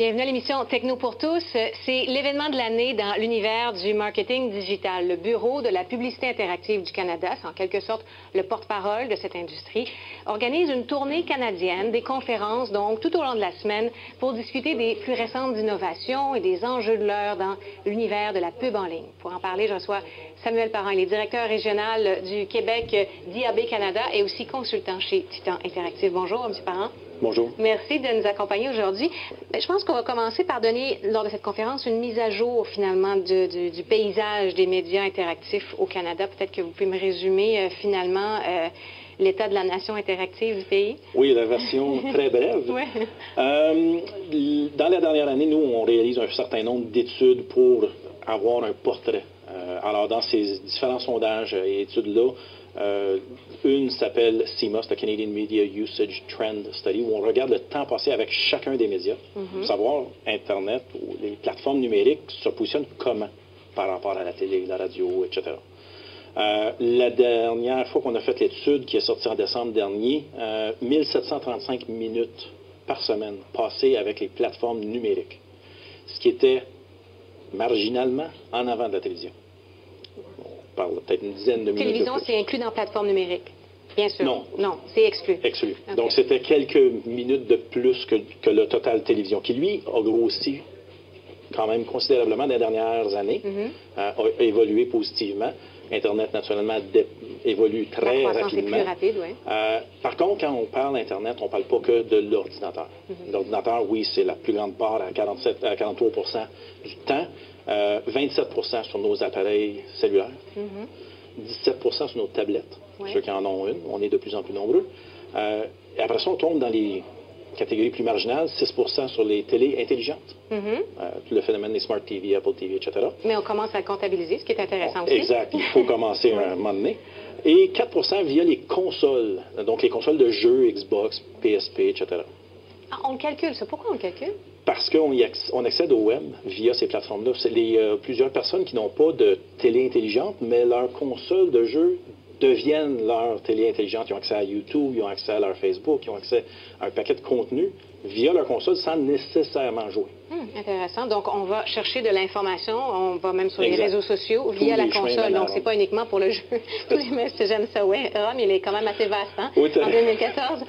Bienvenue à l'émission Techno pour tous. C'est l'événement de l'année dans l'univers du marketing digital. Le Bureau de la publicité interactive du Canada, c'est en quelque sorte le porte-parole de cette industrie, organise une tournée canadienne, des conférences donc tout au long de la semaine pour discuter des plus récentes innovations et des enjeux de l'heure dans l'univers de la pub en ligne. Pour en parler, je reçois Samuel Parent, il est directeur régional du Québec d'IAB Canada et aussi consultant chez Titan Interactive. Bonjour, M. Parent. Bonjour. Merci de nous accompagner aujourd'hui. Je pense qu'on va commencer par donner, lors de cette conférence, une mise à jour, finalement, du paysage des médias interactifs au Canada. Peut-être que vous pouvez me résumer, finalement, l'état de la nation interactive du pays? Oui, la version très brève. Ouais. Dans la dernière année, nous, on réalise un certain nombre d'études pour avoir un portrait. Alors, dans ces différents sondages et études-là, une s'appelle CMUS, le Canadian Media Usage Trend Study, où on regarde le temps passé avec chacun des médias, pour savoir Internet ou les plateformes numériques se positionnent comment par rapport à la télé, la radio, etc. La dernière fois qu'on a fait l'étude, qui est sortie en décembre dernier, 1735 minutes par semaine passées avec les plateformes numériques, ce qui était marginalement en avant de la télévision. On parle peut-être une dizaine de minutes. Télévision, c'est inclus dans la plateforme numérique? Bien sûr. Non. Non, c'est exclu. Exclu. Okay. Donc, c'était quelques minutes de plus que le total télévision, qui, lui, a grossi quand même considérablement dans les dernières années, a évolué positivement. Internet, naturellement, évolue très rapidement. Est plus rapide, oui. Par contre, quand on parle d'Internet, on ne parle pas que de l'ordinateur. L'ordinateur, oui, c'est la plus grande part, à 43 du temps. 27 sur nos appareils cellulaires. 17 sur nos tablettes, ceux qui en ont une. On est de plus en plus nombreux. Et après ça, on tombe dans les catégories plus marginales, 6 sur les télés intelligentes. Tout le phénomène des Smart TV, Apple TV, etc. Mais on commence à le comptabiliser, ce qui est intéressant aussi. Exact, il faut commencer à un moment donné. Et 4 via les consoles, donc les consoles de jeux, Xbox, PSP, etc. Ah, on le calcule, ça. Pourquoi on le calcule? Parce qu'on accède au web via ces plateformes-là. C'est plusieurs personnes qui n'ont pas de télé intelligente, mais leur console de jeu deviennent leur télé intelligente. Ils ont accès à YouTube, ils ont accès à leur Facebook, ils ont accès à un paquet de contenu via leur console sans nécessairement jouer. Intéressant. Donc, on va chercher de l'information, on va même sur les réseaux sociaux via la console. Donc, c'est pas uniquement pour le jeu. J'aime ça, oui. Mais il est quand même assez vaste, hein, en 2014.